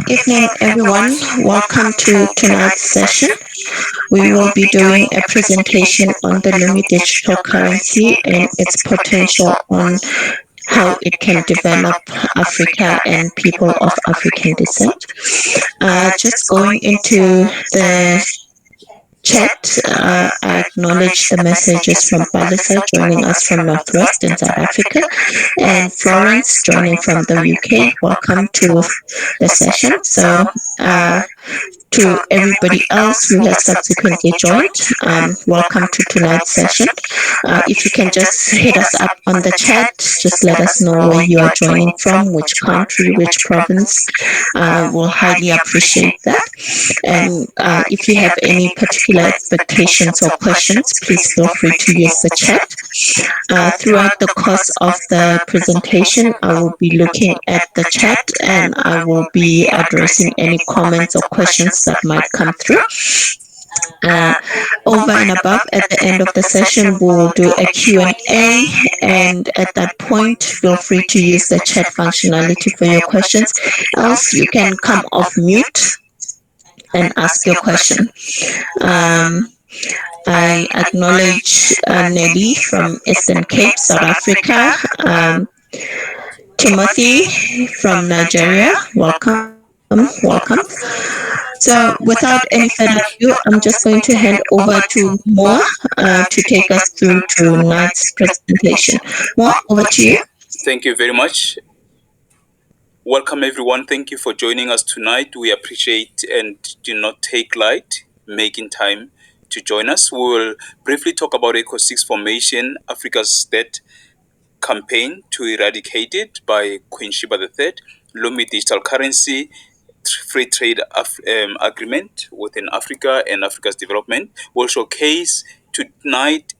Evening, everyone. Welcome to tonight's session. We will be doing a presentation on the Lumi digital currency and its potential on how it can develop Africa and people of African descent. Just going into the chat, I acknowledge the messages from Palisa joining us from Northwest in South Africa and Florence joining from the UK. Welcome to the session. So, to everybody else who has subsequently joined, welcome to tonight's session. If you can just hit us up on the chat, just let us know where you are joining from, which country, which province. We'll highly appreciate that. And if you have any particular expectations or questions, please feel free to use the chat. Throughout the course of the presentation, I will be looking at the chat and I will be addressing any comments or questions that might come through. Over and above, at the end of the session, we will do a Q&A, and at that point, feel free to use the chat functionality for your questions. Else, you can come off mute and ask your question. I acknowledge Nelly from Eastern Cape, South Africa. Timothy from Nigeria, welcome. So without any further ado, I'm just going to hand over to Moa to take us through tonight's presentation. Moa, over to you. Thank you very much. Welcome everyone. Thank you for joining us tonight. We appreciate and do not take light making time to join us. We will briefly talk about ECO6 formation, Africa's debt campaign to eradicate it by Queen Sheba III, Lumi digital currency, free trade agreement within Africa and Africa's development. We'll showcase tonight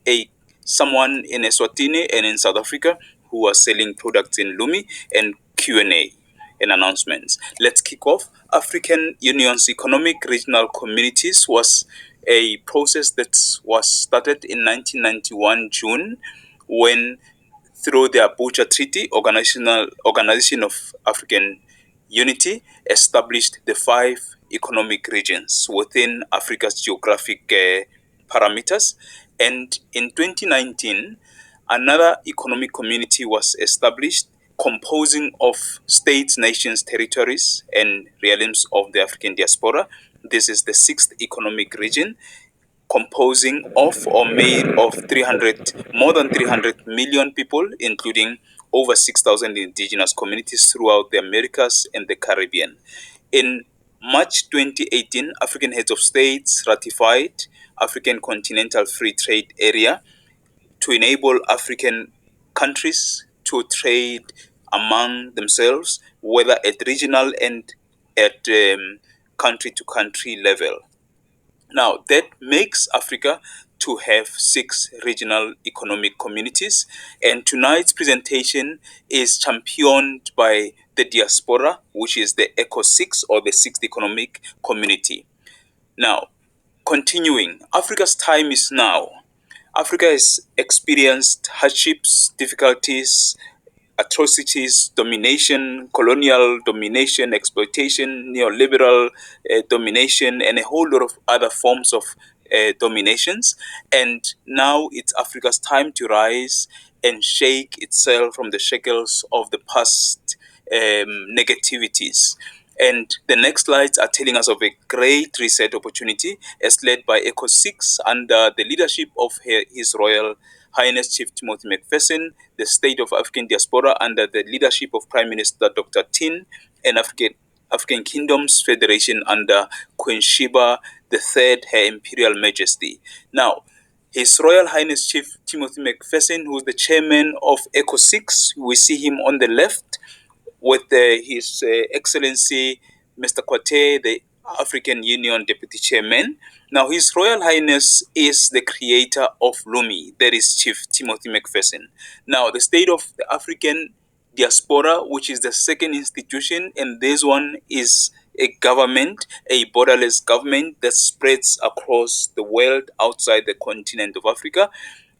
someone in Eswatini and in South Africa who are selling products in Lumi, and Q&A and announcements. Let's kick off. African Union's Economic Regional Communities was a process that was started in 1991 June when, through the Abuja Treaty, Organization of African Unity established the 5 economic regions within Africa's geographic parameters. And in 2019, another economic community was established composing of states, nations, territories, and realms of the African diaspora. This is the 6th economic region, composing of or made of more than 300 million people, including over 6,000 indigenous communities throughout the Americas and the Caribbean. In March 2018, African heads of states ratified African Continental Free Trade Area to enable African countries to trade among themselves, whether at regional and at country-to-country level. Now, that makes Africa to have 6 regional economic communities, and tonight's presentation is championed by the Diaspora, which is the ECO6 or the 6th economic community. Now, continuing, Africa's time is now. Africa has experienced hardships, difficulties, atrocities, domination, colonial domination, exploitation, neoliberal domination, and a whole lot of other forms of dominations. And now it's Africa's time to rise and shake itself from the shackles of the past negativities. And the next slides are telling us of a great reset opportunity as led by ECO6 under the leadership of His Royal Highness Chief Timothy McPherson, the State of African Diaspora under the leadership of Prime Minister Dr. Tin, and African Kingdoms Federation under Queen Sheba III, Her Imperial Majesty. Now, His Royal Highness Chief Timothy McPherson, who is the chairman of ECO6, we see him on the left, with His Excellency Mr. Kwate, the African Union Deputy Chairman. Now, His Royal Highness is the creator of Lumi, that is Chief Timothy McPherson. Now, the State of the African Diaspora, which is the second institution, and this one is a government, a borderless government that spreads across the world outside the continent of Africa,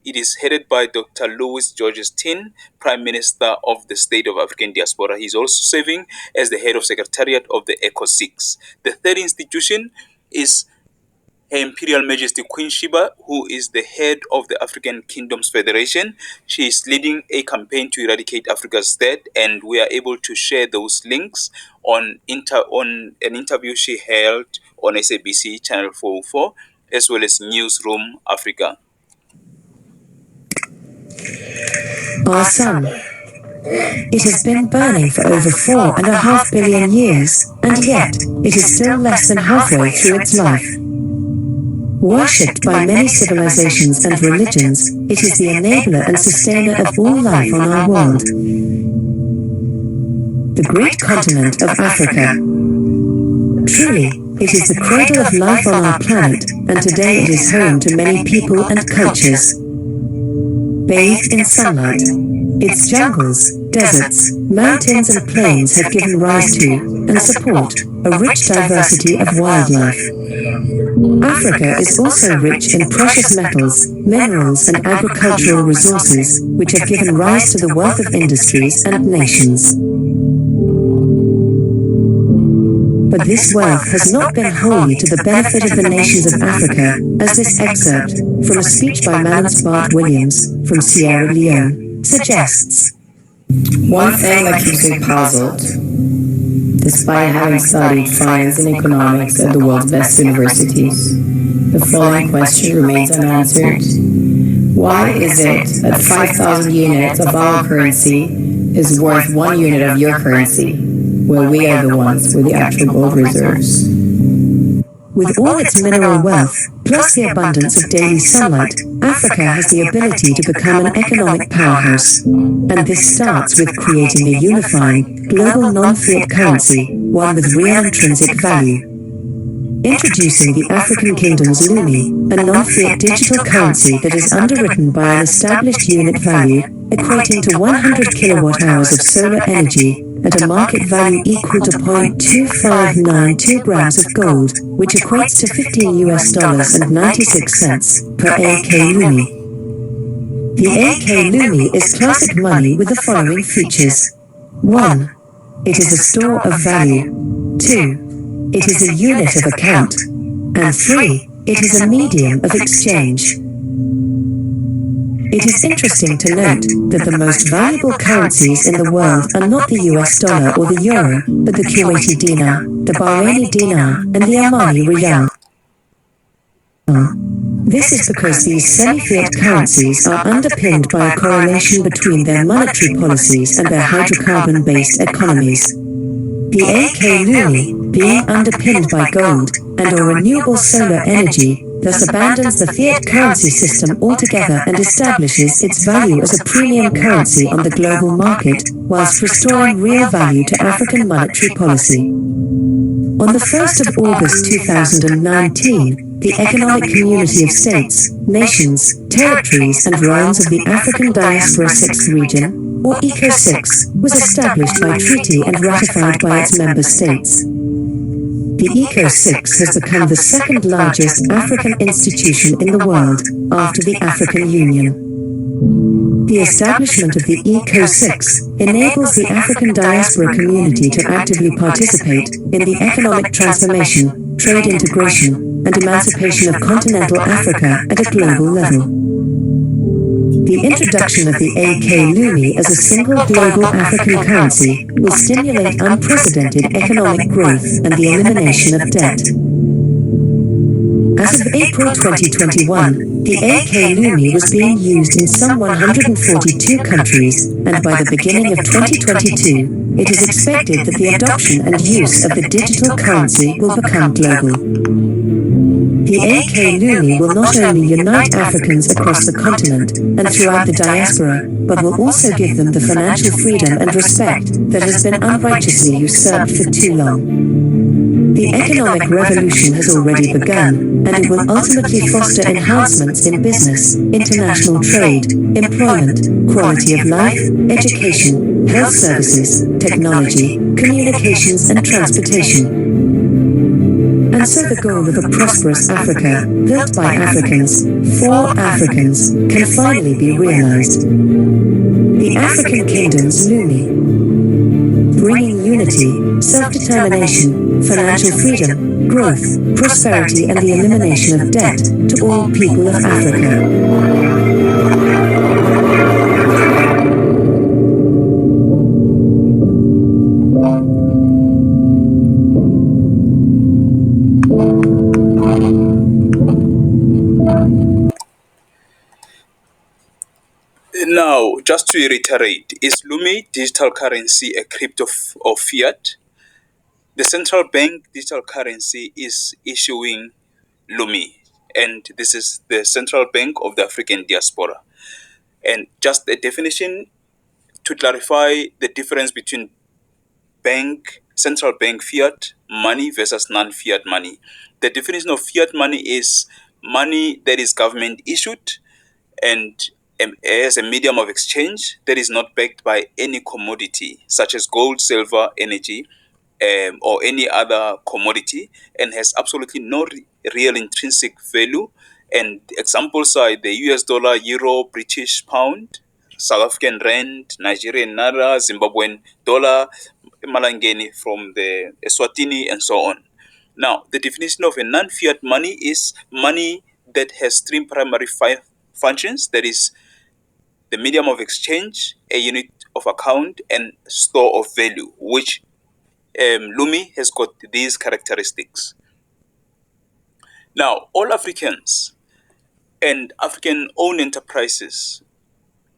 It is headed by Dr. Louis Georges Tin, Prime Minister of the State of African Diaspora. He's also serving as the head of Secretariat of the ECO 6. The third institution is Her Imperial Majesty Queen Sheba, who is the head of the African Kingdoms Federation. She is leading a campaign to eradicate Africa's debt, and we are able to share those links on an interview she held on SABC Channel 404, as well as Newsroom Africa. Our sun. It has been burning for over 4.5 billion years, and yet it is still less than halfway through its life. Worshipped by many civilizations and religions, it is the enabler and sustainer of all life on our world. The great continent of Africa. Truly, it is the cradle of life on our planet, and today it is home to many people and cultures. Bathed in sunlight, its jungles, deserts, mountains and plains have given rise to, and support, a rich diversity of wildlife. Africa is also rich in precious metals, minerals and agricultural resources, which have given rise to the wealth of industries and nations. But this wealth has not been wholly to the benefit of the nations of Africa, as this excerpt, from a speech by Malance Bart Williams, from Sierra Leone, suggests. One thing that keeps me puzzled, despite having studied finance and economics at the world's best universities, the following question remains unanswered. Why is it that 5,000 units of our currency is worth 1 unit of your currency, where we are the ones with the actual gold reserves? With all its mineral wealth, plus the abundance of daily sunlight, Africa has the ability to become an economic powerhouse. And this starts with creating a unifying, global non-fiat currency, one with real intrinsic value. Introducing the African Kingdom's Lumi, a non-fiat digital currency that is underwritten by an established unit value, equating to 100 kilowatt-hours of solar energy, at a market value equal to 0.2592 grams of gold, which equates to $15.96 per AK Lumi. The AK Lumi is classic money with the following features. 1. It is a store of value. 2. It is a unit of account. And 3. It is a medium of exchange. It is interesting to note that the most valuable currencies in the world are not the US dollar or the euro, but the Kuwaiti dinar, the Bahraini dinar, and the Omani riyal. This is because these semi-fiat currencies are underpinned by a correlation between their monetary policies and their hydrocarbon-based economies. The AK Lumi, being underpinned by gold and/or renewable solar energy, thus abandons the fiat currency system altogether and establishes its value as a premium currency on the global market, whilst restoring real value to African monetary policy. On the 1st of August 2019, the Economic Community of States, Nations, Territories and Realms of the African Diaspora 6th Region, or ECO 6, was established by treaty and ratified by its member states. The ECO 6 has become the second largest African institution in the world, after the African Union. The establishment of the ECO 6 enables the African diaspora community to actively participate in the economic transformation, trade integration, and emancipation of continental Africa at a global level. The introduction of the AK Lumi as a single global African currency will stimulate unprecedented economic growth and the elimination of debt. As of April 2021, the AK Lumi was being used in some 142 countries, and by the beginning of 2022, it is expected that the adoption and use of the digital currency will become global. The AK Lumi will not only unite Africans across the continent and throughout the diaspora, but will also give them the financial freedom and respect that has been unrighteously usurped for too long. The economic revolution has already begun, and it will ultimately foster enhancements in business, international trade, employment, quality of life, education, health services, technology, communications and transportation. And And so the goal of a prosperous Africa, built by Africans, for Africans, can finally be realized. The African Kingdom's Lumi, bringing unity, self-determination, financial freedom, growth, prosperity and the elimination of debt to all people of Africa. Now, just to reiterate, is Lumi digital currency a crypto or fiat? The central bank digital currency is issuing Lumi, and this is the central bank of the African diaspora. And just a definition to clarify the difference between central bank fiat money versus non-fiat money. The definition of fiat money is money that is government issued and as a medium of exchange that is not backed by any commodity such as gold, silver, energy, or any other commodity, and has absolutely no real intrinsic value. And examples are the US dollar, euro, British pound, South African rand, Nigerian naira, Zimbabwean dollar, malangeni from the Eswatini, and so on. Now, the definition of a non-fiat money is money that has three primary functions, that is the medium of exchange, a unit of account, and store of value, which Lumi has got these characteristics. Now, all Africans and African-owned enterprises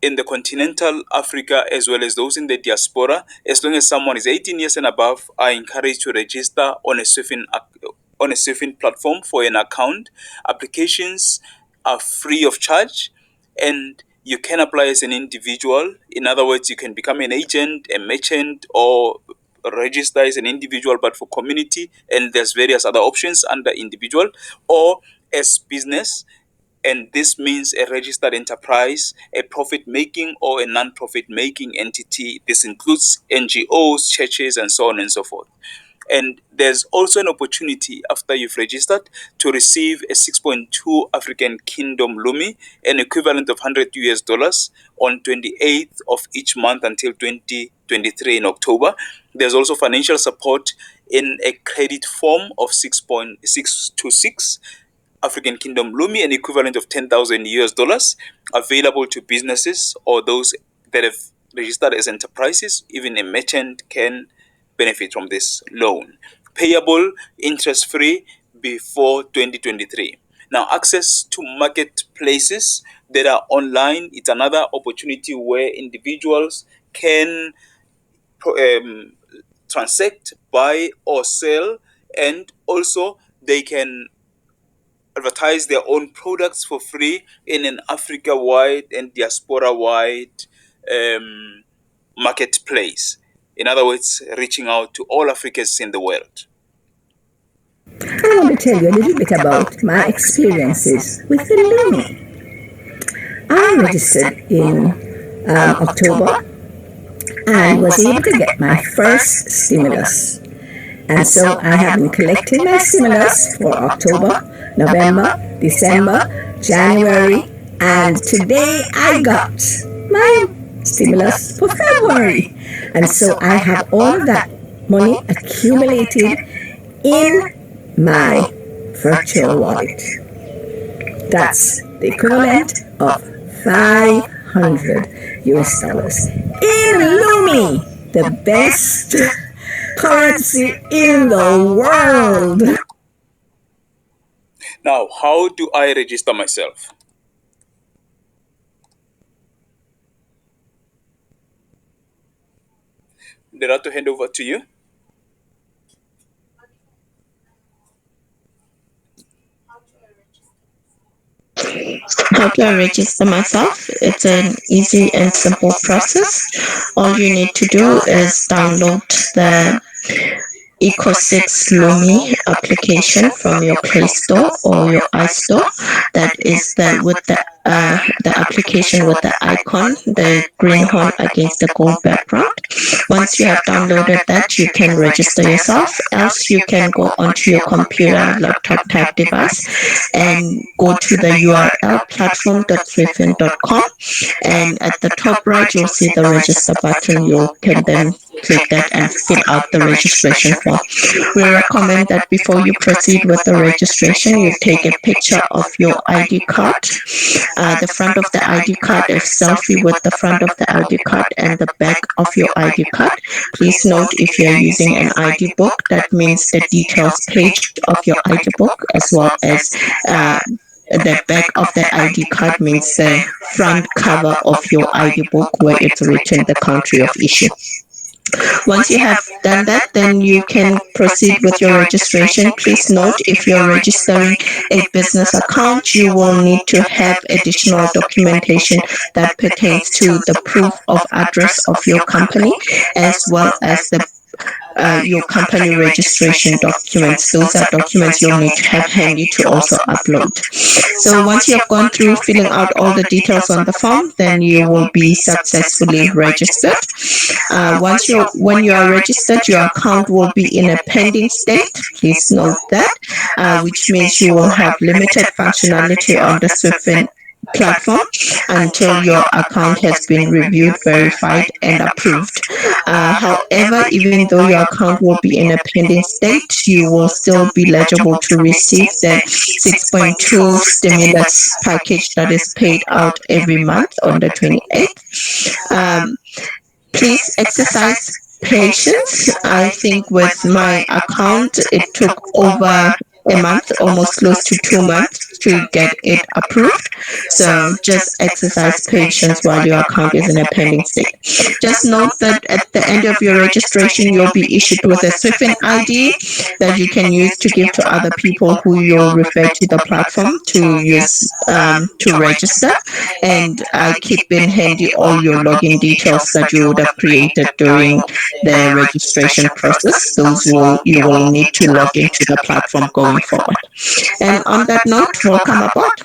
in the continental Africa, as well as those in the diaspora, as long as someone is 18 years and above, are encouraged to register on a surfing platform for an account. Applications are free of charge, and you can apply as an individual. In other words, you can become an agent, a merchant, or register as an individual but for community, and there's various other options under individual, or as business, and this means a registered enterprise, a profit-making or a non-profit-making entity. This includes NGOs, churches, and so on and so forth. And there's also an opportunity after you've registered to receive a 6.2 African Kingdom Lumi, an equivalent of 100 US dollars, on 28th of each month until 2023 in October. There's also financial support in a credit form of 6.626 African Kingdom Lumi, an equivalent of 10,000 US dollars, available to businesses or those that have registered as enterprises. Even a merchant can benefit from this loan. Payable interest-free before 2023. Now, access to marketplaces that are online, it's another opportunity where individuals can transact, buy or sell, and also they can advertise their own products for free in an Africa-wide and diaspora-wide marketplace. In other words, reaching out to all Africans in the world. I want to tell you a little bit about my experiences with the Lumi. I registered in October and was able to get my first stimulus. And so I have been collecting my stimulus for October, November, December, January, and today I got my stimulus for February. And so I have all of that money accumulated in my virtual wallet. That's the equivalent of 500 US dollars in Lumi, the best currency in the world. Now, how do I register myself? I'd to hand over to you. How do I register myself? It's an easy and simple process. All you need to do is download the Eco6 Lumi application from your Play Store or your iStore. That is the application with the icon, the green horn against the gold background. Once you have downloaded that, you can register yourself. Else, you can go onto your computer, laptop, tab device, and go to the URL platform.swifin.com. And at the top right, you'll see the register button. You can then click that and fill out the registration form. We recommend that before you proceed with the registration, you take a picture of your ID card, the front of the ID card, a selfie with the front of the ID card and the back of your ID card. Please note, if you're using an ID book, that means the details page of your ID book, as well as the back of the ID card means the front cover of your ID book where it's written the country of issue. Once you have done that, then you can proceed with your registration. Please note, if you're registering a business account, you will need to have additional documentation that pertains to the proof of address of your company, as well as your company registration documents. Those are documents you'll need to have handy to also upload. So once you have gone through filling out all the details on the form, then you will be successfully registered. When you are registered, your account will be in a pending state. Please note that, which means you will have limited functionality on the SwiftFin platform until your account has been reviewed, verified, and approved. However, even though your account will be in a pending state, you will still be eligible to receive the 6.2 stimulus package that is paid out every month on the 28th. Please exercise patience. I think with my account, it took over a month, almost close to 2 months to get it approved. So just exercise patience while your account is in a pending state. Just note that at the end of your registration, you'll be issued with a SwiftFin ID that you can use to give to other people who you'll refer to the platform to use to register. And keep in handy all your login details that you would have created during the registration process. Those you will need to log into the platform going forward. And on that note, welcome aboard.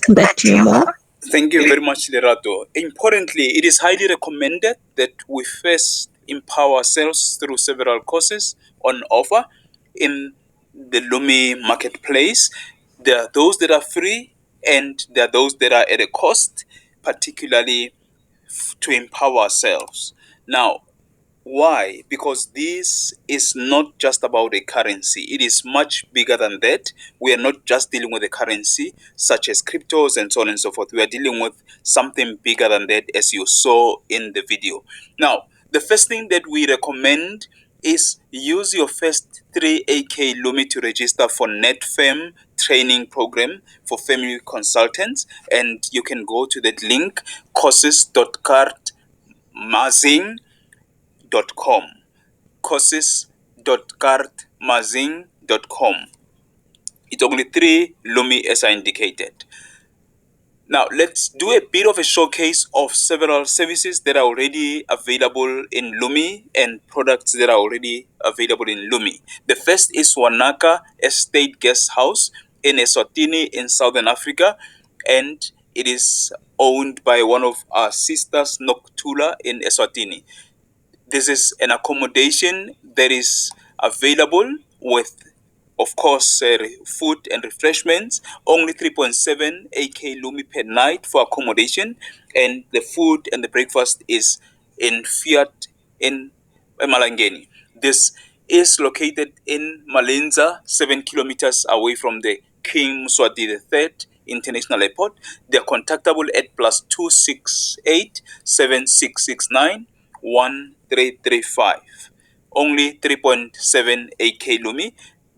Back to you, Mo. Thank you very much, Lerato. Importantly, it is highly recommended that we first empower ourselves through several courses on offer in the Lumi marketplace. There are those that are free and there are those that are at a cost, particularly to empower ourselves. Now, why? Because this is not just about a currency. It is much bigger than that. We are not just dealing with a currency such as cryptos and so on and so forth. We are dealing with something bigger than that, as you saw in the video. Now, the first thing that we recommend is use your first 3 AK Lumi to register for NetFem training program for family consultants. And you can go to that link, courses.cartmazing.com courses.cartmazing.com. It's only 3 Lumi as I indicated. Now, let's do a bit of a showcase of several services that are already available in Lumi and products that are already available in Lumi. The first is Wanaka Estate Guest House in Eswatini in Southern Africa, and it is owned by one of our sisters, Noctula, in Eswatini. This is an accommodation that is available with, of course, food and refreshments. Only 3.7 AK Lumi per night for accommodation, and the food and the breakfast is in Fiat in Malangeni. This is located in Malenza, 7 kilometers away from the King Mswati III International Airport. They are contactable at +268 7669 1335. Only 3.7 AK Lumi.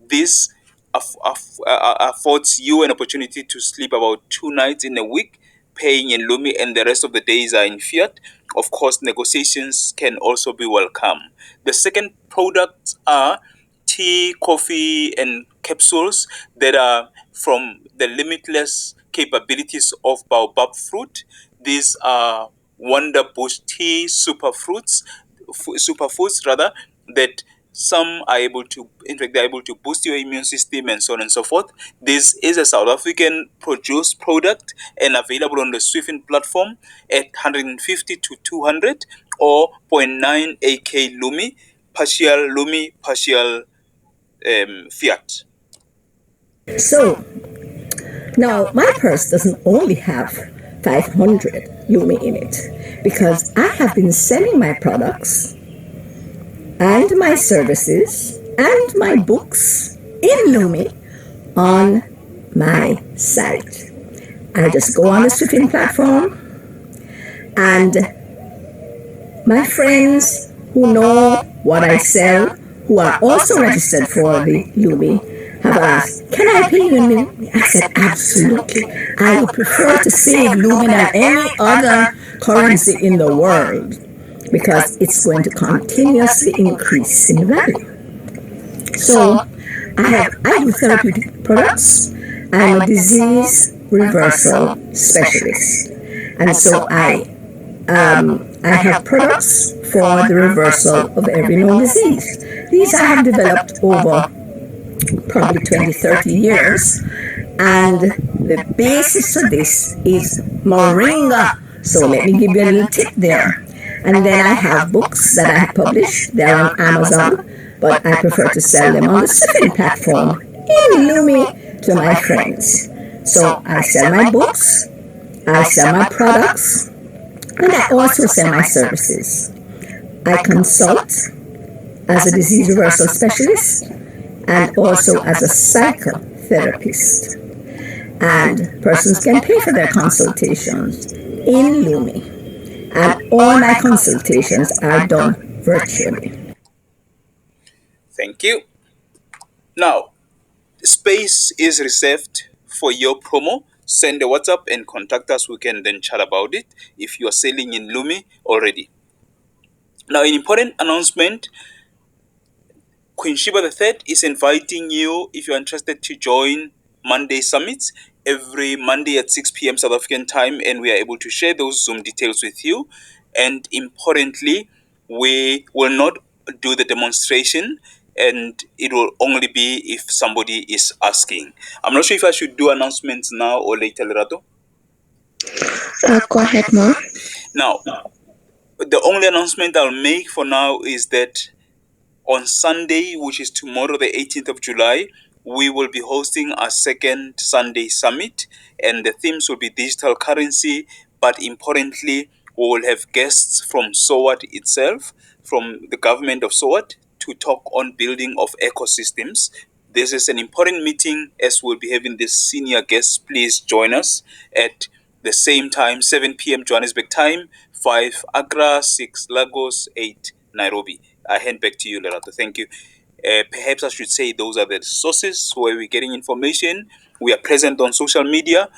This affords you an opportunity to sleep about 2 nights in a week, paying in Lumi, and the rest of the days are in Fiat. Of course, negotiations can also be welcome. The second products are tea, coffee, and capsules that are from the limitless capabilities of baobab fruit. These are Wonder Bush tea superfoods rather, that Some are able to, in fact, they're able to boost your immune system and so on and so forth. This is a South African produced product and available on the Swiffin platform at 150 to 200 or 0.9 AK Lumi, partial fiat. So now my purse doesn't only have 500 Lumi in it, because I have been selling my products and my services and my books in Lumi on my site. I just go on the Swiffin platform, and my friends who know what I sell, who are also registered for the Lumi, have asked, can I pay you in Lumi? I said, absolutely. I would prefer to save Lumi than any other currency in the world, because it's going to continuously increase in value. So I do therapeutic products. I'm a disease reversal specialist, and so I have products for the reversal of every known disease. These I have developed over probably 20, 30 years, and the basis of this is moringa. So let me give you a little tip there. And then I have books that I have published. They're on Amazon, but I prefer to sell them on the Swiffin platform in Lumi to my friends. So I sell my books, I sell my products, and I also sell my services. I consult as a disease reversal specialist and also as a psychotherapist. And persons can pay for their consultations in Lumi. And all my consultations are done virtually. Thank you. Now, space is reserved for your promo. Send a WhatsApp and contact us. We can then chat about it if you are selling in Lumi already. Now, an important announcement. Queen Sheba III is inviting you, if you're interested, to join Monday Summits every Monday at 6 p.m. South African time, and we are able to share those Zoom details with you. And importantly, we will not do the demonstration, and it will only be if somebody is asking. I'm not sure if I should do announcements now or later, Lerato. Go ahead, Mo. Now, the only announcement I'll make for now is that on Sunday, which is tomorrow, the 18th of July, we will be hosting our second Sunday summit, and the themes will be digital currency, but importantly, we will have guests from SOAT itself, from the government of SOAT, to talk on building of ecosystems. This is an important meeting, as we'll be having this senior guests. Please join us at the same time, 7 p.m. Johannesburg time, 5 Accra, 6 Lagos, 8 Nairobi. I hand back to you, Lerato. Thank you. Perhaps I should say those are the sources where we're getting information. We are present on social media.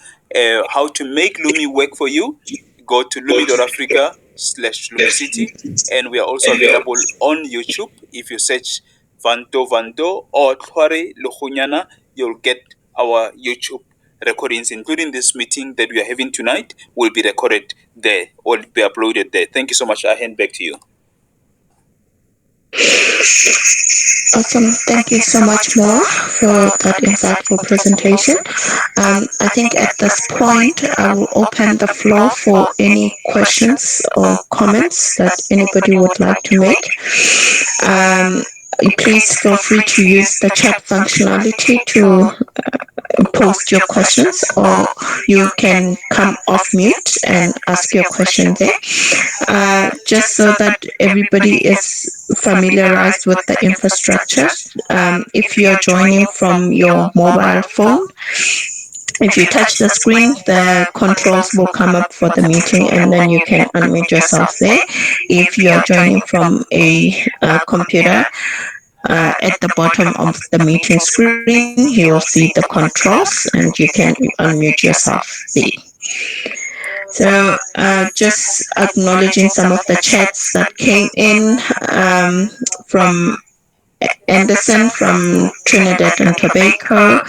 How to make Lumi work for you? Go to lumi.africa/LumiCity, and we are also available on YouTube. If you search Vanto or Tware Luhunyana, you'll get our YouTube recordings, including this meeting that we are having tonight, will be recorded there or be uploaded there. Thank you so much. I hand back to you. Awesome. Thank you so much, Mo, for that insightful presentation. I think at this point, I will open the floor for any questions or comments that anybody would like to make. Please feel free to use the chat functionality to post your questions, or you can come off mute and ask your question there. Just so that everybody is familiarized with the infrastructure, if you're joining from your mobile phone, if you touch the screen, the controls will come up for the meeting, and then you can unmute yourself there. If you're joining from a computer, at the bottom of the meeting screen, you'll see the controls, and you can unmute yourself there. So just acknowledging some of the chats that came in from Anderson from Trinidad and Tobago,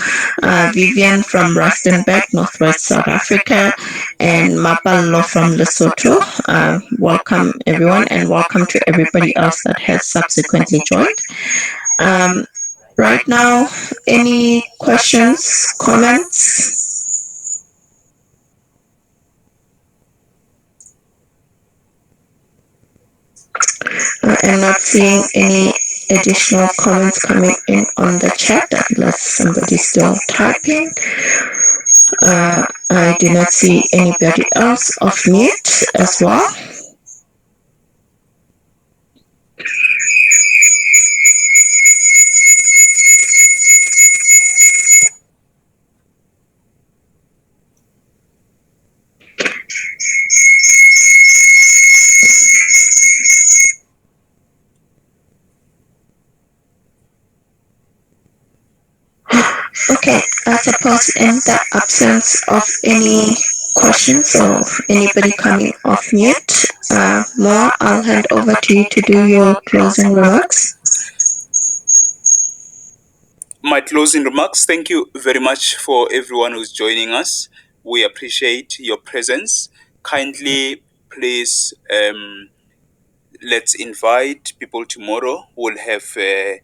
Vivian from Rustenburg, Northwest South Africa, and Mapallo from Lesotho. Welcome everyone, and welcome to everybody else that has subsequently joined. Right now, any questions, comments? I'm not seeing any additional comments coming in on the chat unless somebody's still typing. I do not see anybody else off mute as well. Okay, I suppose in the absence of any questions or anybody coming off mute, Mo, I'll hand over to you to do your closing remarks. My closing remarks. Thank you very much for everyone who's joining us. We appreciate your presence. Kindly, please, let's invite people tomorrow. We'll have a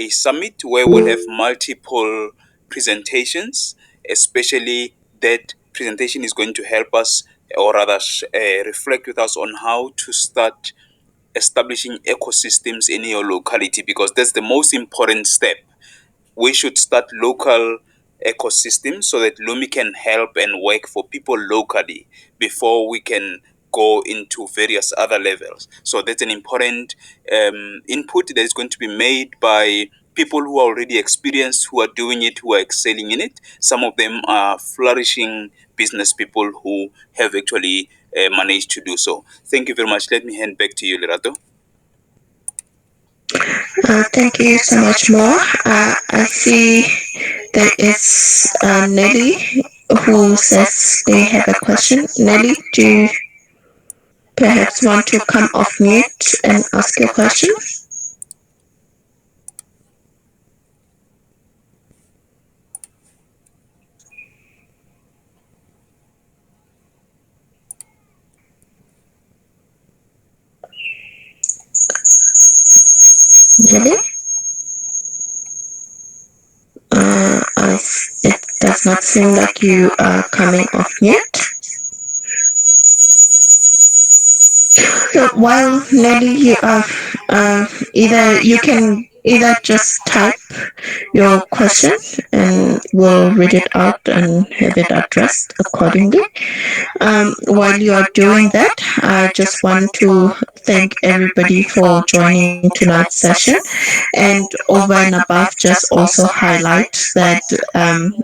summit where we'll have multiple presentations, especially that presentation is going to help us, or rather reflect with us on how to start establishing ecosystems in your locality, because that's the most important step. We should start local ecosystems so that Lumi can help and work for people locally before we can go into various other levels. So that's an important input that is going to be made by people who are already experienced, who are doing it, who are excelling in it. Some of them are flourishing business people who have actually managed to do so. Thank you very much. Let me hand back to you, Lerato. Thank you so much, Mo. I see there is Nelly who says they have a question. Nelly, do you perhaps want to come off mute and ask your question? Nelly? It does not seem like you are coming off mute. So while Nelly, you are you can either just type your question and we'll read it out and have it addressed accordingly. While you are doing that, I just want to thank everybody for joining tonight's session, and over and above, just also highlight that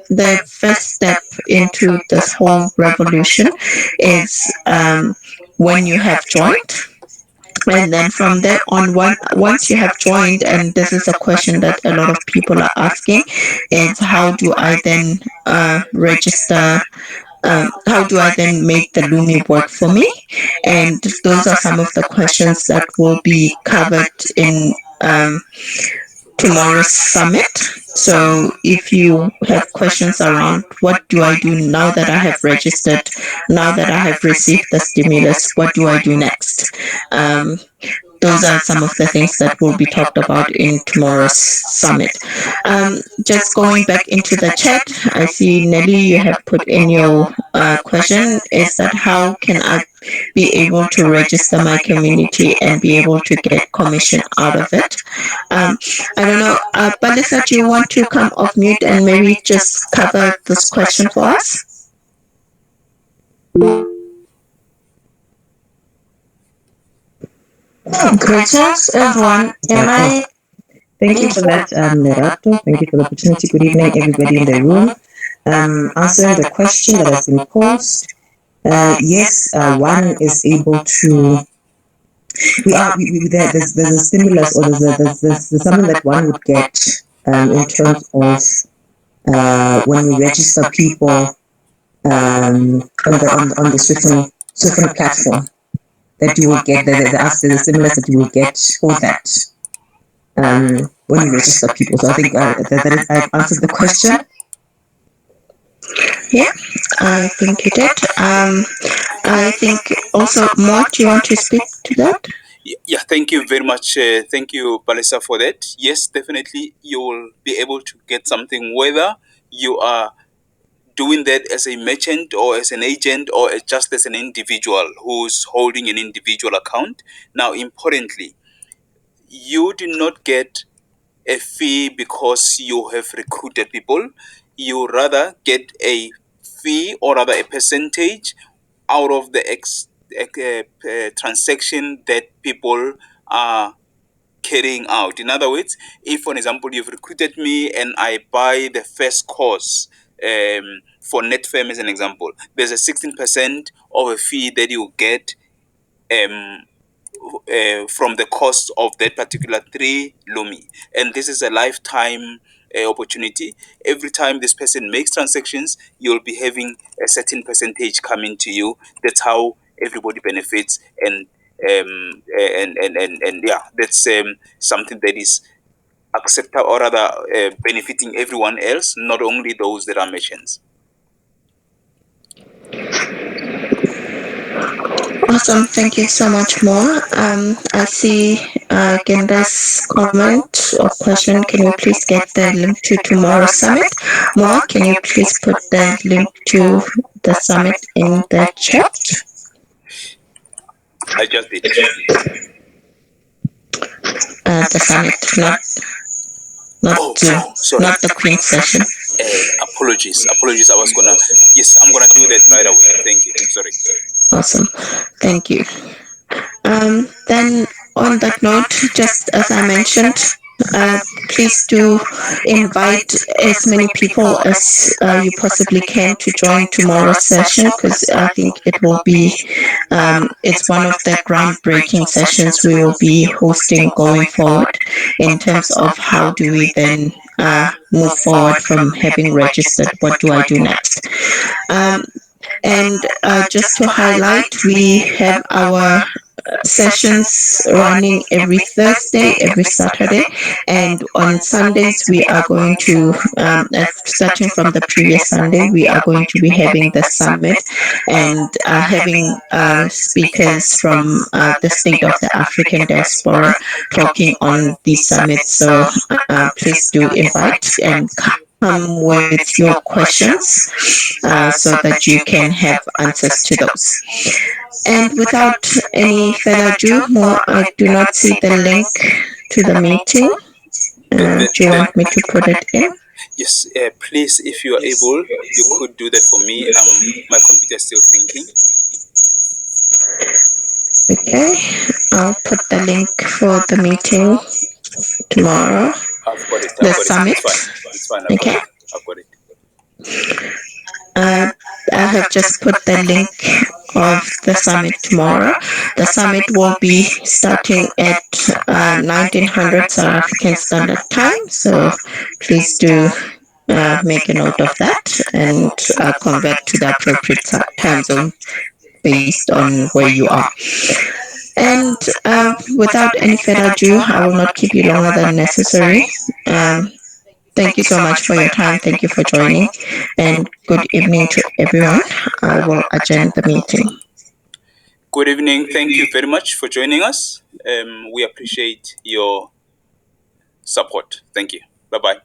the first step into this whole revolution is when you have joined. And then from there on, once you have joined, and this is a question that a lot of people are asking, is how do I then register? How do I then make the Lumi work for me? And those are some of the questions that will be covered in tomorrow's summit. So if you have questions around what do I do now that I have registered, now that I have received the stimulus, what do I do next? Those are some of the things that will be talked about in tomorrow's summit. Just going back into the chat, I see Nelly, you have put in your question, is that how can I be able to register my community and be able to get commission out of it? I don't know, Balisa, do you want to come off mute and maybe just cover this question for us? Greetings, everyone. Thank you for that, Lerato. Thank you for the opportunity. Good evening, everybody in the room. Answering the question that has been posed, yes, one is able to. There's a stimulus, or there's something that one would get in terms of when you register people on the Swift platform, that you will get the stimulus that you will get for that. when you register people. So I think I've answered the question. Yeah, I think you did. I think also, Mo, do you want to speak to that? Yeah, thank you very much. Thank you, Palisa, for that. Yes, definitely, you will be able to get something whether you are doing that as a merchant or as an agent or just as an individual who's holding an individual account. Now, importantly, you do not get a fee because you have recruited people. You rather get a fee or rather a percentage out of the transaction that people are carrying out. In other words, if, for example, you've recruited me and I buy the first course for NetFirm as an example, there's a 16% of a fee that you get um, from the cost of that particular 3 Lumi. And this is a lifetime opportunity. Every time this person makes transactions, you'll be having a certain percentage coming to you. That's how everybody benefits. And yeah, that's something that is acceptable or rather benefiting everyone else, not only those that are merchants. Awesome. Thank you so much, Mo. I see Genda's comment or question. Can we please get the link to tomorrow's summit? Mo, can you please put the link to the summit in the chat? I just did. The summit, not Oh, Zoom, sorry. not the Queen session. Apologies. I was gonna. Yes, I'm gonna do that right away. Thank you. Sorry. Awesome. Thank you. Then, on that note, just as I mentioned, please do invite as many people as you possibly can to join tomorrow's session, because I think it will be, it's one of the groundbreaking sessions we will be hosting going forward in terms of how do we then move forward from having registered. What do I do next? And just to highlight, we have our sessions running every Thursday, every Saturday, and on Sundays we are going to, starting from the previous Sunday, we are going to be having the summit and having speakers from the state of the African diaspora talking on these summits. So please do invite and come with your questions so that you can have answers to those. And without any further ado, Mo, I do not see the link to the meeting. Do you want me to put it in? Yes, please, if you are able, you could do that for me. My computer is still thinking. Okay, I'll put the link for the meeting tomorrow. I've got it. The summit. It's fine. Okay. I've got it. I have just put the link of the summit tomorrow. The summit will be starting at 1900 South African Standard Time. So please do make a note of that and convert to the appropriate time zone based on where you are. And without any further ado, I will not keep you longer than necessary. Thank you so much for your time. Thank you for joining. And good evening to everyone. I will adjourn the meeting. Good evening. Thank you very much for joining us. We appreciate your support. Thank you. Bye bye.